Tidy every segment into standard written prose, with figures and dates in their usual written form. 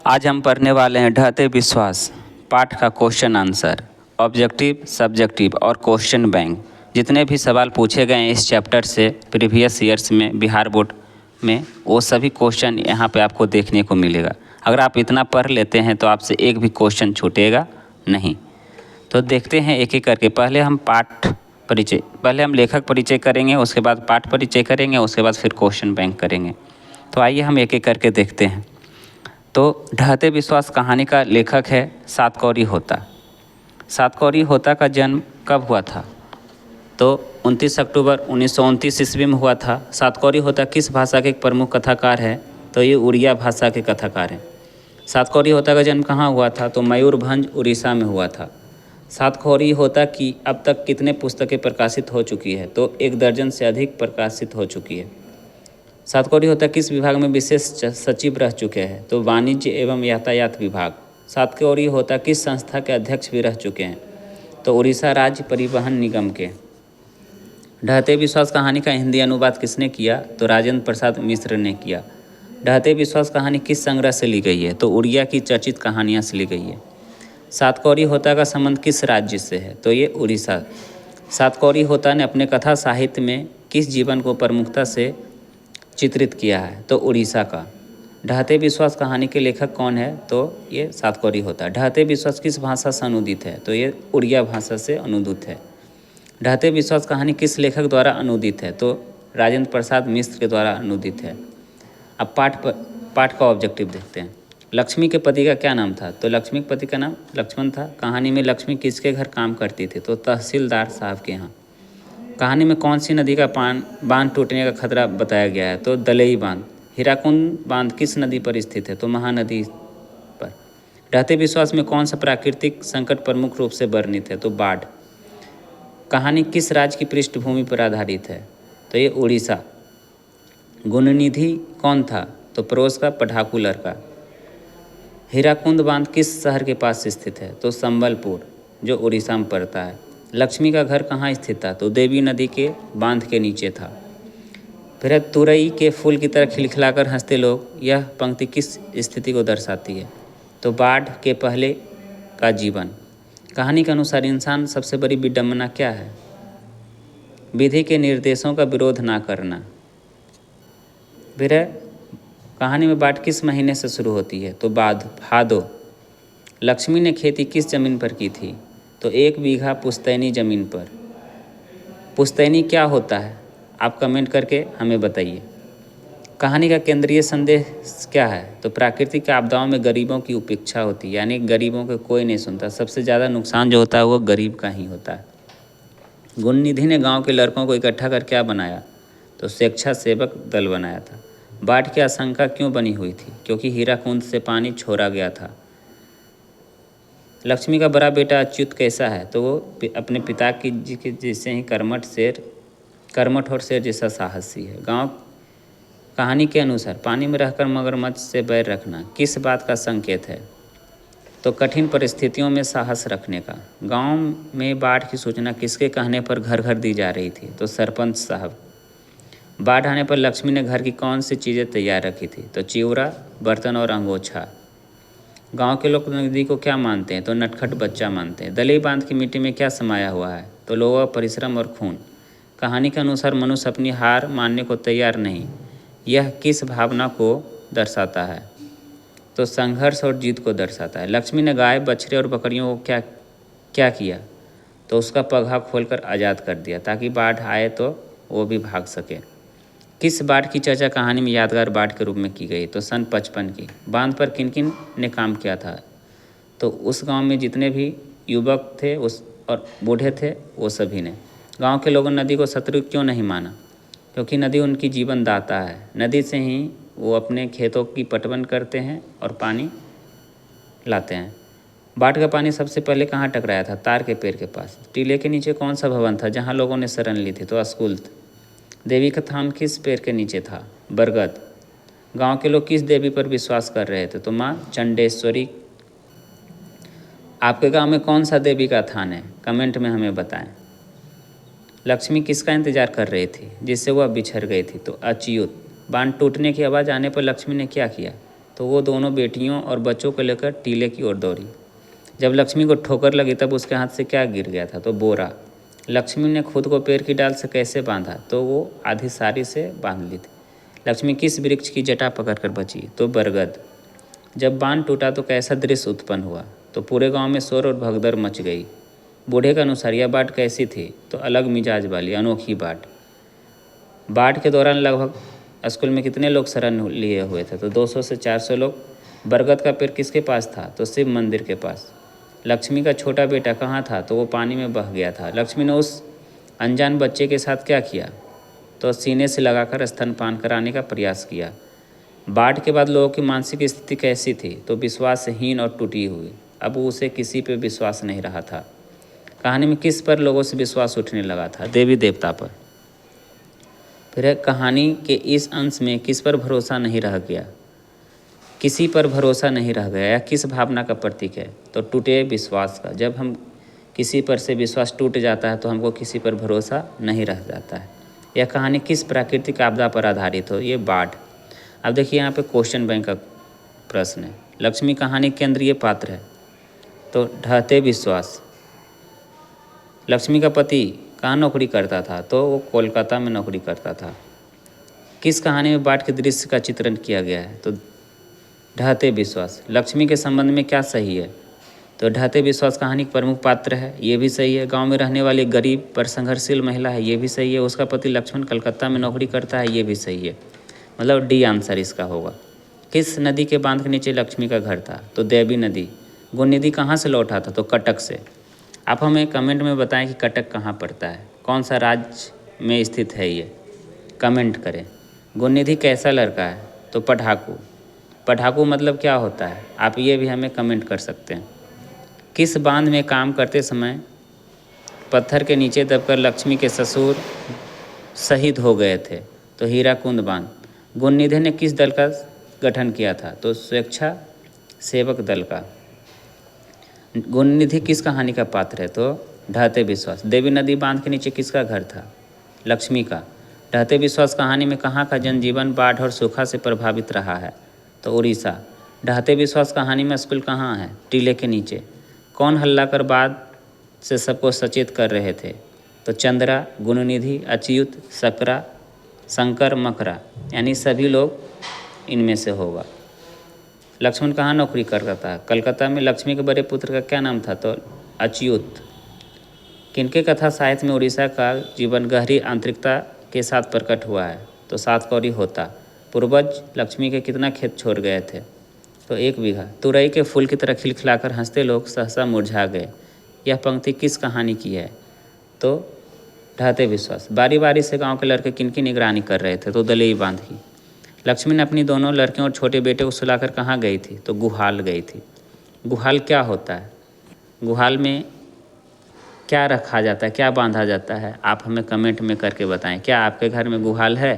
आज हम पढ़ने वाले हैं ढहते विश्वास पाठ का क्वेश्चन आंसर, ऑब्जेक्टिव, सब्जेक्टिव और क्वेश्चन बैंक। जितने भी सवाल पूछे गए हैं इस चैप्टर से प्रीवियस ईयर्स में बिहार बोर्ड में, वो सभी क्वेश्चन यहाँ पे आपको देखने को मिलेगा। अगर आप इतना पढ़ लेते हैं तो आपसे एक भी क्वेश्चन छूटेगा नहीं। तो देखते हैं एक एक करके। पहले हम लेखक परिचय करेंगे, उसके बाद पाठ परिचय करेंगे, उसके बाद फिर क्वेश्चन बैंक करेंगे। तो आइए हम एक एक करके देखते हैं। तो ढहते विश्वास कहानी का लेखक है सातकौरी होता। सातकौरी होता का जन्म कब हुआ था? तो 29 अक्टूबर 1929 ईस्वी में हुआ था। सातकौरी होता किस भाषा के एक प्रमुख कथाकार है? तो ये उड़िया भाषा के कथाकार हैं। सातकौरी होता का जन्म कहाँ हुआ था? तो मयूरभंज उड़ीसा में हुआ था। सातकौरी होता की अब तक कितने पुस्तकें प्रकाशित हो चुकी है? तो 1 दर्जन से अधिक प्रकाशित हो चुकी है। सातकौरी होता किस विभाग में विशेष सचिव रह चुके हैं? तो वाणिज्य एवं यातायात विभाग। सातकौरी होता किस संस्था के अध्यक्ष भी रह चुके हैं? तो उड़ीसा राज्य परिवहन निगम के। ढहते विश्वास कहानी का हिंदी अनुवाद किसने किया? तो राजेंद्र प्रसाद मिश्र ने किया। ढहते विश्वास कहानी किस संग्रह से ली गई है? तो उड़िया की चर्चित कहानियाँ से ली गई है। सातकौरी होता का संबंध किस राज्य से है? तो ये उड़ीसा। सातकौरी होता ने अपने कथा साहित्य में किस जीवन को प्रमुखता से चित्रित किया है? तो उड़ीसा का। ढहते विश्वास कहानी के लेखक कौन है? तो ये सातकौरी होता। ढहते विश्वास किस भाषा से अनुदित है? तो ये उड़िया भाषा से अनुदित है। ढहते विश्वास कहानी किस लेखक द्वारा अनुदित है? तो राजेंद्र प्रसाद मिश्र के द्वारा अनुदित है। अब पाठ का ऑब्जेक्टिव देखते हैं। लक्ष्मी के पति का क्या नाम था? तो लक्ष्मी के पति का नाम लक्ष्मण था। कहानी में लक्ष्मी किसके घर काम करती थी? तो तहसीलदार साहब के यहाँ। कहानी में कौन सी नदी का बांध टूटने का खतरा बताया गया है? तो दलई बांध। हीराकुंड बांध किस नदी पर स्थित है? तो महानदी पर। ढहते विश्वास में कौन सा प्राकृतिक संकट प्रमुख रूप से वर्णित है? तो बाढ़। कहानी किस राज्य की पृष्ठभूमि पर आधारित है? तो ये उड़ीसा। गुणनिधि कौन था? तो पड़ोस का पढ़ाकू लड़का। हीराकुंड बांध किस शहर के पास स्थित है? तो संबलपुर, जो उड़ीसा में पड़ता है। लक्ष्मी का घर कहाँ स्थित था? तो देवी नदी के बांध के नीचे था। फिर तुरई के फूल की तरह खिलखिलाकर हंसते लोग, यह पंक्ति किस स्थिति को दर्शाती है? तो बाढ़ के पहले का जीवन। कहानी के अनुसार इंसान सबसे बड़ी विडंबना क्या है? विधि के निर्देशों का विरोध ना करना। फिर कहानी में बाढ़ किस महीने से शुरू होती है? तो भादो। लक्ष्मी ने खेती किस जमीन पर की थी? तो 1 बीघा पुश्तैनी ज़मीन पर। पुश्तैनी क्या होता है? आप कमेंट करके हमें बताइए। कहानी का केंद्रीय संदेश क्या है? तो प्राकृतिक आपदाओं में गरीबों की उपेक्षा होती है, यानी गरीबों को कोई नहीं सुनता। सबसे ज़्यादा नुकसान जो होता है वो गरीब का ही होता है। गुणनिधि ने गांव के लड़कों को इकट्ठा कर क्या बनाया? तो स्वेच्छासेवक दल बनाया था। बाढ़ की आशंका क्यों बनी हुई थी? क्योंकि हीराकुंड से पानी छोड़ा गया था। लक्ष्मी का बड़ा बेटा अच्युत कैसा है? तो वो अपने पिता की जी के जैसे ही कर्मठ और शेर जैसा साहसी है। कहानी के अनुसार पानी में रहकर मगरमच्छ से बैर रखना किस बात का संकेत है? तो कठिन परिस्थितियों में साहस रखने का। गांव में बाढ़ की सूचना किसके कहने पर घर घर दी जा रही थी? तो सरपंच साहब। बाढ़ आने पर लक्ष्मी ने घर की कौन सी चीज़ें तैयार रखी थी? तो चिवड़ा, बर्तन और अंगोछा। गांव के लोग नदी को क्या मानते हैं? तो नटखट बच्चा मानते हैं। दलई बांध की मिट्टी में क्या समाया हुआ है? तो लोहा, परिश्रम और खून। कहानी के अनुसार मनुष्य अपनी हार मानने को तैयार नहीं, यह किस भावना को दर्शाता है? तो संघर्ष और जीत को दर्शाता है। लक्ष्मी ने गाय, बछड़े और बकरियों को क्या किया? तो उसका पगहा खोलकर आज़ाद कर दिया ताकि बाढ़ आए तो वो भी भाग सके। किस बाढ़ की चर्चा कहानी में यादगार बाढ़ के रूप में की गई? तो सन 55 की। बांध पर किन किन ने काम किया था? तो उस गांव में जितने भी युवक थे और बूढ़े थे वो सभी ने। गांव के लोगों ने नदी को शत्रु क्यों नहीं माना? क्योंकि नदी उनकी जीवन दाता है। नदी से ही वो अपने खेतों की पटवन करते हैं और पानी लाते हैं। बाढ़ का पानी सबसे पहले कहाँ टकराया था? तार के पेड़ के पास। टीले के नीचे कौन सा भवन था जहाँ लोगों ने शरण ली थी? तो स्कूल। देवी का थान किस पेड़ के नीचे था? बरगद। गांव के लोग किस देवी पर विश्वास कर रहे थे? तो माँ चंडेश्वरी। आपके गांव में कौन सा देवी का थान है? कमेंट में हमें बताएं। लक्ष्मी किसका इंतजार कर रही थी जिससे वह बिछड़ गई थी? तो अच्युत। बांध टूटने की आवाज़ आने पर लक्ष्मी ने क्या किया? तो वो दोनों बेटियों और बच्चों को लेकर टीले की ओर दौड़ी। जब लक्ष्मी को ठोकर लगी तब उसके हाथ से क्या गिर गया था? तो बोरा। लक्ष्मी ने खुद को पेड़ की डाल से कैसे बांधा? तो वो आधी साड़ी से बांध ली थी। लक्ष्मी किस वृक्ष की जटा पकड़कर बची? तो बरगद। जब बांध टूटा तो कैसा दृश्य उत्पन्न हुआ? तो पूरे गांव में शोर और भगदड़ मच गई। बूढ़े के अनुसार यह बाट कैसी थी? तो अलग मिजाज वाली अनोखी बाट। बाढ़ के दौरान लगभग स्कूल में कितने लोग शरण लिए हुए थे? तो 200 से 400 लोग। बरगद का पेड़ किसके पास था? तो शिव मंदिर के पास। लक्ष्मी का छोटा बेटा कहाँ था? तो वो पानी में बह गया था। लक्ष्मी ने उस अनजान बच्चे के साथ क्या किया? तो सीने से लगाकर स्तनपान कराने का प्रयास किया। बाढ़ के बाद लोगों की मानसिक स्थिति कैसी थी? तो विश्वासहीन और टूटी हुई। अब उसे किसी पर विश्वास नहीं रहा था। कहानी में किस पर लोगों से विश्वास उठने लगा था? देवी देवता पर। फिर कहानी के इस अंश में किस पर भरोसा नहीं रह गया? किसी पर भरोसा नहीं रह गया। या किस भावना का प्रतीक है? तो टूटे विश्वास का। जब हम किसी पर से विश्वास टूट जाता है तो हमको किसी पर भरोसा नहीं रह जाता है। यह कहानी किस प्राकृतिक आपदा पर आधारित हो? ये बाढ़। अब देखिए यहाँ पे क्वेश्चन बैंक का प्रश्न है। लक्ष्मी कहानी केंद्रीय पात्र है। तो ढहते विश्वास। लक्ष्मी का पति कहाँ नौकरी करता था? तो वो कोलकाता में नौकरी करता था। किस कहानी में बाढ़ के दृश्य का चित्रण किया गया है? तो ढहते विश्वास। लक्ष्मी के संबंध में क्या सही है? तो ढहते विश्वास कहानी का प्रमुख पात्र है, ये भी सही है। गांव में रहने वाली गरीब पर संघर्षशील महिला है, ये भी सही है। उसका पति लक्ष्मण कलकत्ता में नौकरी करता है, ये भी सही है। मतलब डी आंसर इसका होगा। किस नदी के बांध के नीचे लक्ष्मी का घर था? तो देवी नदी। गुणनिधि कहाँ से लौटा था? तो कटक से। आप हमें कमेंट में बताएं कि कटक कहाँ पड़ता है, कौन सा राज्य में स्थित है ये, कमेंट करें। गुणनिधि कैसा लड़का है? तो पढ़ाकू। पढ़ाकू मतलब क्या होता है? आप ये भी हमें कमेंट कर सकते हैं। किस बांध में काम करते समय पत्थर के नीचे दबकर लक्ष्मी के ससुर शहीद हो गए थे? तो हीराकुंद बांध। गुणनिधि ने किस दल का गठन किया था? तो स्वेच्छा सेवक दल का। गुणनिधि किस कहानी का पात्र है? तो ढहते विश्वास। देवी नदी बांध के नीचे किसका घर था? लक्ष्मी का। ढहते विश्वास कहानी में कहाँ का जनजीवन बाढ़ और सूखा से प्रभावित रहा है? तो उड़ीसा। ढहते विश्वास कहानी में स्कूल कहाँ है? टीले के नीचे। कौन हल्ला कर बाद से सबको सचेत कर रहे थे? तो चंद्रा, गुणनिधि, अच्युत, सकरा, शंकर, मकरा, यानी सभी लोग इनमें से होगा। लक्ष्मण कहाँ नौकरी करता था? कलकत्ता में। लक्ष्मी के बड़े पुत्र का क्या नाम था? तो अच्युत। किनके कथा साहित्य में उड़ीसा का जीवन गहरी आंतरिकता के साथ प्रकट हुआ है? तो सात कौड़ी होता। पूर्वज लक्ष्मी के कितना खेत छोड़ गए थे? तो 1 बीघा। तुरई के फूल की तरह खिलखिलाकर हंसते लोग सहसा मुरझा गए। यह पंक्ति किस कहानी की है? तो ढहते विश्वास। बारी बारी से गांव के लड़के किनकी निगरानी कर रहे थे? तो दलेई बांध की। लक्ष्मी ने अपनी दोनों लड़कियों और छोटे बेटे को सुलाकर कहाँ गई थी? तो गुहाल गई थी। गुहाल क्या होता है? गुहाल में क्या रखा जाता है, क्या बांधा जाता है? आप हमें कमेंट में करके बताएं। क्या आपके घर में गुहाल है?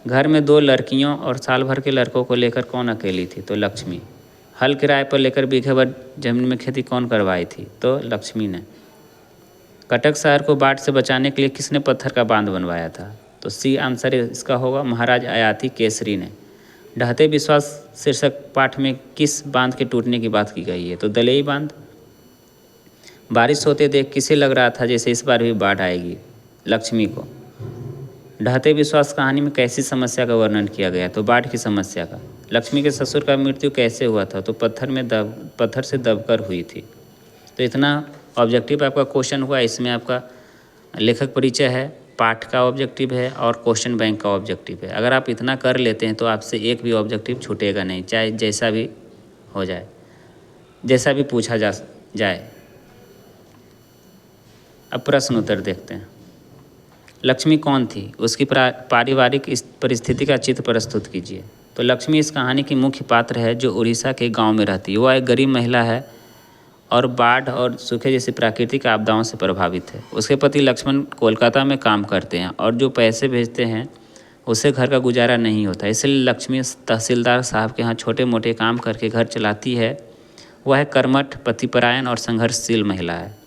घर में 2 लड़कियों और साल भर के लड़कों को लेकर कौन अकेली थी? तो लक्ष्मी। हल किराए पर लेकर बीघे भर जमीन में खेती कौन करवाई थी? तो लक्ष्मी ने। कटक शहर को बाढ़ से बचाने के लिए किसने पत्थर का बांध बनवाया था? तो सी आंसर इसका होगा, महाराज अयाती केसरी ने। ढहते विश्वास शीर्षक पाठ में किस बांध के टूटने की बात की गई है? तो दलेई बांध। बारिश होते देख किसे लग रहा था जैसे इस बार भी बाढ़ आएगी? लक्ष्मी को। ढहते विश्वास कहानी में कैसी समस्या का वर्णन किया गया? तो बाढ़ की समस्या का। लक्ष्मी के ससुर का मृत्यु कैसे हुआ था? तो पत्थर से दबकर हुई थी। तो इतना ऑब्जेक्टिव आपका क्वेश्चन हुआ। इसमें आपका लेखक परिचय है, पाठ का ऑब्जेक्टिव है और क्वेश्चन बैंक का ऑब्जेक्टिव है। अगर आप इतना कर लेते हैं तो आपसे एक भी ऑब्जेक्टिव छूटेगा नहीं, चाहे जैसा भी हो जाए, जैसा भी पूछा जाए। अब प्रश्न उत्तर देखते हैं। लक्ष्मी कौन थी? उसकी पारिवारिक परिस्थिति का चित्र प्रस्तुत कीजिए। तो लक्ष्मी इस कहानी की मुख्य पात्र है जो उड़ीसा के गांव में रहती है। वह एक गरीब महिला है और बाढ़ और सूखे जैसी प्राकृतिक आपदाओं से प्रभावित है। उसके पति लक्ष्मण कोलकाता में काम करते हैं और जो पैसे भेजते हैं उससे घर का गुजारा नहीं होता। इसलिए लक्ष्मी तहसीलदार साहब के यहाँ छोटे मोटे काम करके घर चलाती है। वह है कर्मठ, पतिपरायण और संघर्षशील महिला है।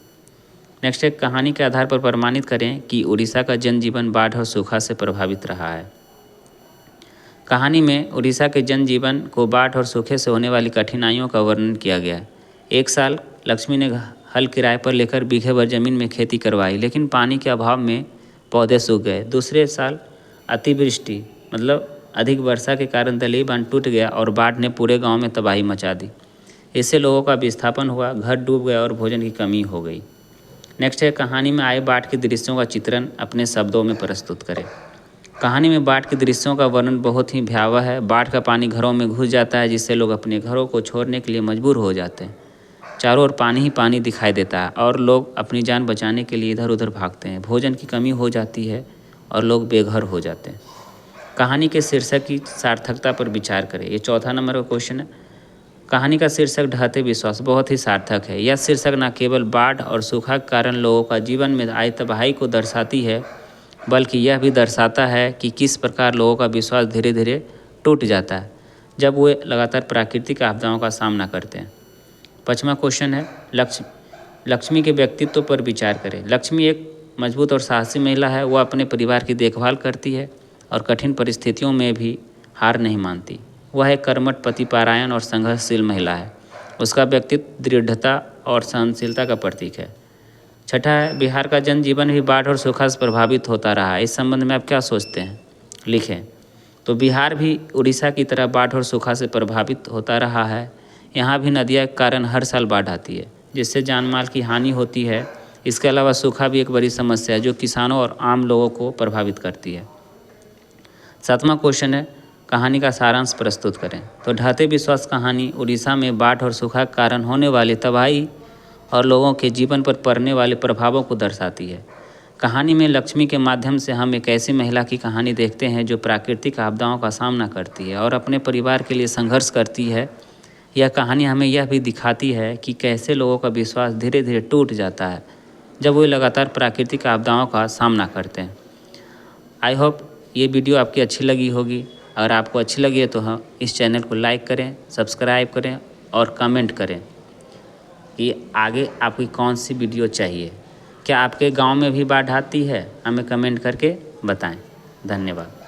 नेक्स्ट एक कहानी के आधार पर प्रमाणित करें कि उड़ीसा का जनजीवन बाढ़ और सूखा से प्रभावित रहा है। कहानी में उड़ीसा के जनजीवन को बाढ़ और सूखे से होने वाली कठिनाइयों का वर्णन किया गया है। एक साल लक्ष्मी ने हल किराए पर लेकर बीघे भर जमीन में खेती करवाई, लेकिन पानी के अभाव में पौधे सूख गए। दूसरे साल अतिवृष्टि मतलब अधिक वर्षा के कारण दलई बांध टूट गया और बाढ़ ने पूरे गांव में तबाही मचा दी। इससे लोगों का विस्थापन हुआ, घर डूब गया और भोजन की कमी हो गई। नेक्स्ट है, कहानी में आए बाढ़ के दृश्यों का चित्रण अपने शब्दों में प्रस्तुत करें। कहानी में बाढ़ के दृश्यों का वर्णन बहुत ही भयावह है। बाढ़ का पानी घरों में घुस जाता है, जिससे लोग अपने घरों को छोड़ने के लिए मजबूर हो जाते हैं। चारों ओर पानी ही पानी दिखाई देता है और लोग अपनी जान बचाने के लिए इधर उधर भागते हैं। भोजन की कमी हो जाती है और लोग बेघर हो जाते हैं। कहानी के शीर्षक की सार्थकता पर विचार करें। ये चौथा नंबर का क्वेश्चन है। कहानी का शीर्षक ढहते विश्वास बहुत ही सार्थक है। यह शीर्षक न केवल बाढ़ और सूखा के कारण लोगों का जीवन में आई तबाही को दर्शाती है, बल्कि यह भी दर्शाता है कि किस प्रकार लोगों का विश्वास धीरे धीरे टूट जाता है जब वे लगातार प्राकृतिक आपदाओं का सामना करते हैं। पाँचवां क्वेश्चन है, लक्ष्मी के व्यक्तित्व पर विचार करें। लक्ष्मी एक मजबूत और साहसी महिला है। वह अपने परिवार की देखभाल करती है और कठिन परिस्थितियों में भी हार नहीं मानती। वह एक कर्मठ, पतिपरायण और संघर्षशील महिला है। उसका व्यक्तित्व दृढ़ता और सहनशीलता का प्रतीक है। छठा है, बिहार का जनजीवन भी बाढ़ और सूखा से प्रभावित होता रहा है। इस संबंध में आप क्या सोचते हैं, लिखें। तो बिहार भी उड़ीसा की तरह बाढ़ और सूखा से प्रभावित होता रहा है। यहाँ भी नदियों के कारण हर साल बाढ़ आती है, जिससे जान माल की हानि होती है। इसके अलावा सूखा भी एक बड़ी समस्या है जो किसानों और आम लोगों को प्रभावित करती है। सातवां क्वेश्चन है, कहानी का सारांश प्रस्तुत करें। तो ढहते विश्वास कहानी उड़ीसा में बाढ़ और सूखा के कारण होने वाली तबाही और लोगों के जीवन पर पड़ने वाले प्रभावों को दर्शाती है। कहानी में लक्ष्मी के माध्यम से हम एक ऐसी महिला की कहानी देखते हैं जो प्राकृतिक आपदाओं का सामना करती है और अपने परिवार के लिए संघर्ष करती है। यह कहानी हमें यह भी दिखाती है कि कैसे लोगों का विश्वास धीरे धीरे टूट जाता है जब वे लगातार प्राकृतिक आपदाओं का सामना करते हैं। आई होप ये वीडियो आपकी अच्छी लगी होगी। अगर आपको अच्छी लगी है तो हाँ, इस चैनल को लाइक करें, सब्सक्राइब करें और कमेंट करें कि आगे आपकी कौन सी वीडियो चाहिए। क्या आपके गांव में भी बाढ़ आती है? हमें कमेंट करके बताएं। धन्यवाद।